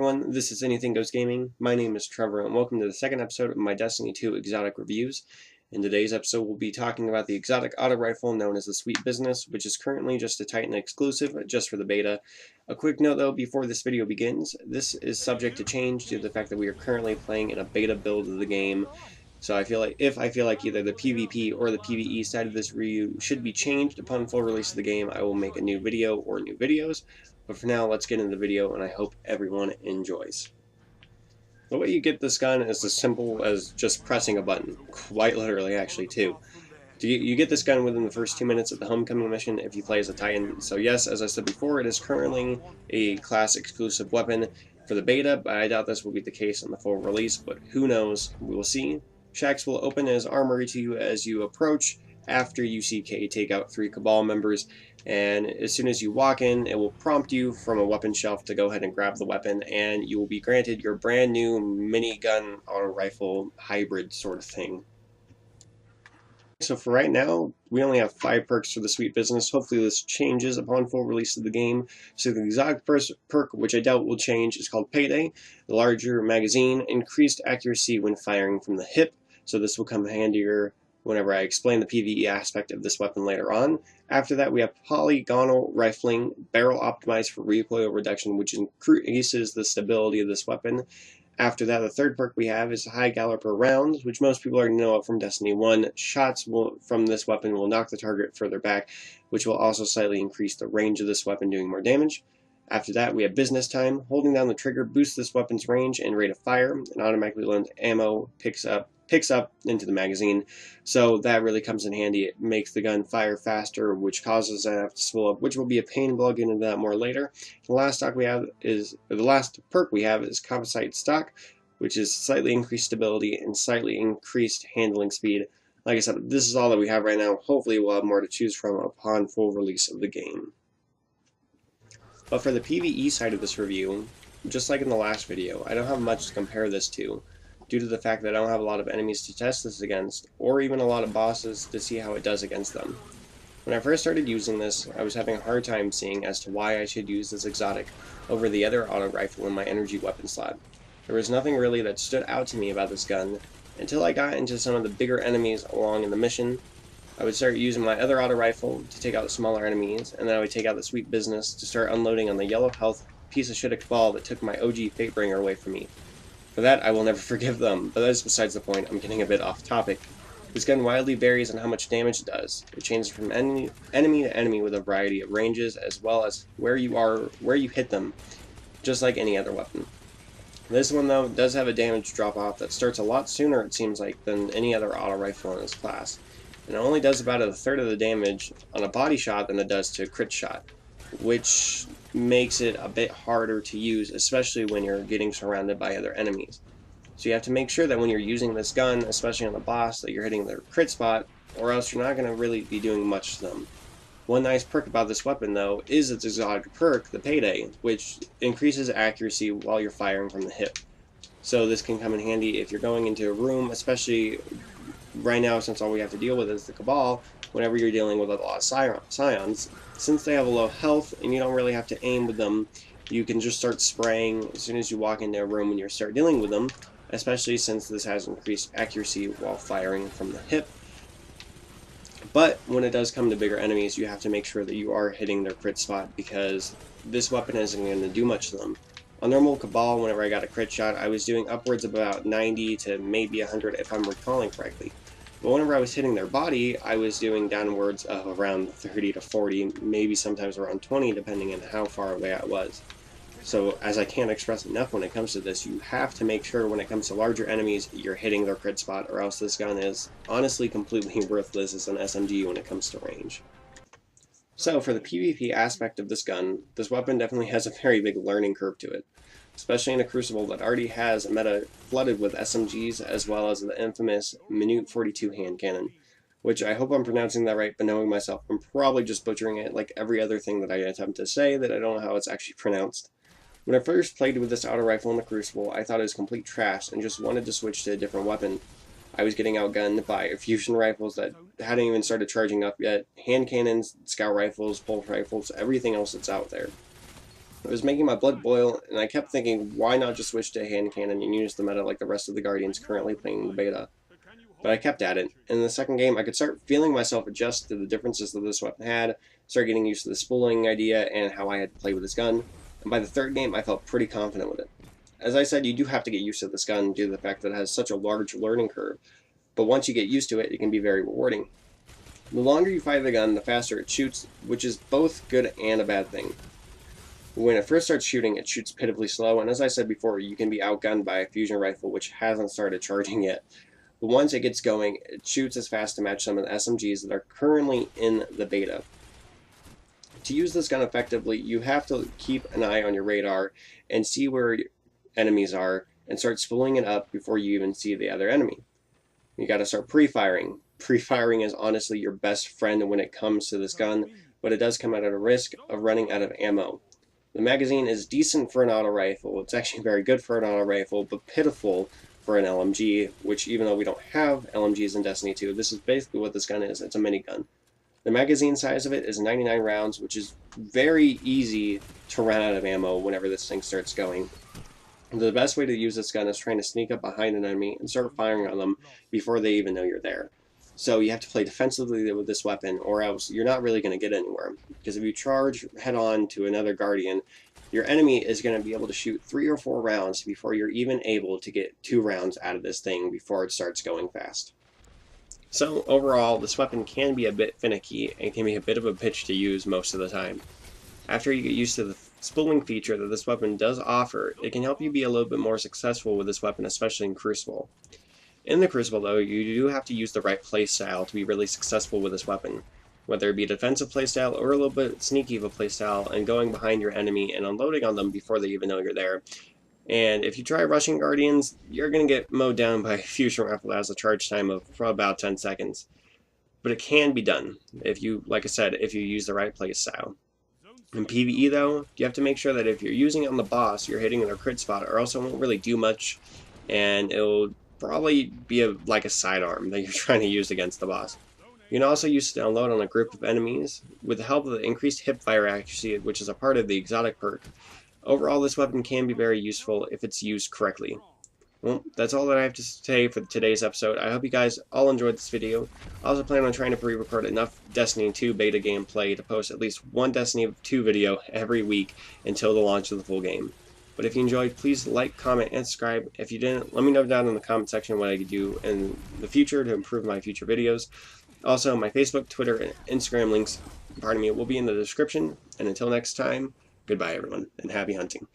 everyone, this is Anything Goes Gaming. My name is Trevor, and welcome to the second episode of my Destiny 2 exotic reviews. In today's episode, we'll be talking about the exotic auto rifle known as the Sweet Business, which is currently just a Titan exclusive, just for the beta. A quick note though, before this video begins, this is subject to change due to the fact that we are currently playing in a beta build of the game. So I feel like either the PvP or the PvE side of this review should be changed upon full release of the game, I will make a new video or new videos. But for now, let's get into the video, and I hope everyone enjoys. The way you get this gun is as simple as just pressing a button. Quite literally, actually, too. You get this gun within the first 2 minutes of the Homecoming mission if you play as a Titan. So yes, as I said before, it is currently a class exclusive weapon for the beta, but I doubt this will be the case on the full release, but who knows, we will see. Shacks will open as armory to you as you approach after you see K take out 3 Cabal members, and as soon as you walk in, it will prompt you from a weapon shelf to go ahead and grab the weapon, and you will be granted your brand new minigun auto rifle hybrid sort of thing. So for right now, we only have 5 perks for the Sweet Business. Hopefully this changes upon full release of the game. So the exotic perk, which I doubt will change, is called Payday. The larger magazine, increased accuracy when firing from the hip. So this will come handier whenever I explain the PvE aspect of this weapon later on. After that, we have polygonal rifling, barrel optimized for recoil reduction, which increases the stability of this weapon. After that, the third perk we have is high galloper rounds, which most people already know from Destiny 1. Shots from this weapon will knock the target further back, which will also slightly increase the range of this weapon, doing more damage. After that, we have business time. Holding down the trigger boosts this weapon's range and rate of fire, and automatically loaded ammo picks up into the magazine. So that really comes in handy. It makes the gun fire faster, which causes it to have to spool up, which will be a pain. We'll get into that more later. The last perk we have is composite stock, which is slightly increased stability and slightly increased handling speed. Like I said, this is all that we have right now. Hopefully we'll have more to choose from upon full release of the game. But for the PvE side of this review, just like in the last video, I don't have much to compare this to, due to the fact that I don't have a lot of enemies to test this against, or even a lot of bosses to see how it does against them. When I first started using this, I was having a hard time seeing as to why I should use this exotic over the other auto rifle in my energy weapon slot. There was nothing really that stood out to me about this gun, until I got into some of the bigger enemies along in the mission. I would start using my other auto rifle to take out the smaller enemies, and then I would take out the Sweet Business to start unloading on the yellow health piece of shit Cabal that took my OG Fatebringer away from me. For that, I will never forgive them, but that is besides the point. I'm getting a bit off topic. This gun wildly varies on how much damage it does. It changes from enemy to enemy with a variety of ranges, as well as where you hit them, just like any other weapon. This one, though, does have a damage drop-off that starts a lot sooner, it seems like, than any other auto rifle in this class. And it only does about a third of the damage on a body shot than it does to a crit shot, which makes it a bit harder to use, especially when you're getting surrounded by other enemies. So you have to make sure that when you're using this gun, especially on the boss, that you're hitting their crit spot, or else you're not going to really be doing much to them. One nice perk about this weapon, though, is its exotic perk, the Payday, which increases accuracy while you're firing from the hip. So this can come in handy if you're going into a room, especially right now, since all we have to deal with is the Cabal. Whenever you're dealing with a lot of Scions, since they have a low health and you don't really have to aim with them, you can just start spraying as soon as you walk into a room and you start dealing with them, especially since this has increased accuracy while firing from the hip. But when it does come to bigger enemies, you have to make sure that you are hitting their crit spot, because this weapon isn't going to do much to them. On normal Cabal, whenever I got a crit shot, I was doing upwards of about 90 to maybe 100 if I'm recalling correctly. But whenever I was hitting their body, I was doing downwards of around 30 to 40, maybe sometimes around 20, depending on how far away I was. So, as I can't express enough when it comes to this, you have to make sure when it comes to larger enemies, you're hitting their crit spot, or else this gun is honestly completely worthless as an SMG when it comes to range. So, for the PvP aspect of this gun, this weapon definitely has a very big learning curve to it, especially in a Crucible that already has a meta flooded with SMGs, as well as the infamous Minute 42 hand cannon, which I hope I'm pronouncing that right, but knowing myself, I'm probably just butchering it like every other thing that I attempt to say that I don't know how it's actually pronounced. When I first played with this auto rifle in the Crucible, I thought it was complete trash and just wanted to switch to a different weapon. I was getting outgunned by fusion rifles that hadn't even started charging up yet, hand cannons, scout rifles, bolt rifles, everything else that's out there. It was making my blood boil, and I kept thinking, why not just switch to a hand cannon and use the meta like the rest of the Guardians currently playing the beta? But I kept at it. In the second game, I could start feeling myself adjust to the differences that this weapon had, start getting used to the spooling idea and how I had to play with this gun, and by the third game, I felt pretty confident with it. As I said, you do have to get used to this gun due to the fact that it has such a large learning curve, but once you get used to it, it can be very rewarding. The longer you fire the gun, the faster it shoots, which is both good and a bad thing. When it first starts shooting, it shoots pitifully slow, and as I said before, you can be outgunned by a fusion rifle which hasn't started charging yet. But once it gets going, it shoots as fast to match some of the SMGs that are currently in the beta. To use this gun effectively, you have to keep an eye on your radar and see where enemies are and start spooling it up before you even see the other enemy. You gotta start pre-firing. Pre-firing is honestly your best friend when it comes to this gun, but it does come at a risk of running out of ammo. The magazine is decent for an auto rifle. It's actually very good for an auto rifle, but pitiful for an LMG, which even though we don't have LMGs in Destiny 2, this is basically what this gun is. It's a minigun. The magazine size of it is 99 rounds, which is very easy to run out of ammo whenever this thing starts going. The best way to use this gun is trying to sneak up behind an enemy and start firing on them before they even know you're there. So you have to play defensively with this weapon, or else you're not really going to get anywhere. Because if you charge head-on to another Guardian, your enemy is going to be able to shoot 3 or 4 rounds before you're even able to get 2 rounds out of this thing before it starts going fast. So overall, this weapon can be a bit finicky and can be a bit of a bitch to use most of the time. After you get used to the spooling feature that this weapon does offer, it can help you be a little bit more successful with this weapon, especially in Crucible. In the Crucible, though, you do have to use the right playstyle to be really successful with this weapon. Whether it be a defensive playstyle or a little bit sneaky of a playstyle and going behind your enemy and unloading on them before they even know you're there. And if you try rushing Guardians, you're going to get mowed down by a fusion rifle that has a charge time of about 10 seconds. But it can be done, if you, like I said, if you use the right playstyle. In PvE, though, you have to make sure that if you're using it on the boss, you're hitting their crit spot, or else it won't really do much, and it'll probably be like a sidearm that you're trying to use against the boss. You can also use it to unload on a group of enemies with the help of the increased hipfire accuracy, which is a part of the exotic perk. Overall, this weapon can be very useful if it's used correctly. Well, that's all that I have to say for today's episode. I hope you guys all enjoyed this video. I also plan on trying to pre-record enough Destiny 2 beta gameplay to post at least one Destiny 2 video every week until the launch of the full game. But if you enjoyed, please like, comment, and subscribe. If you didn't, let me know down in the comment section what I could do in the future to improve my future videos. Also, my Facebook, Twitter, and Instagram links, will be in the description. And until next time, goodbye everyone, and happy hunting.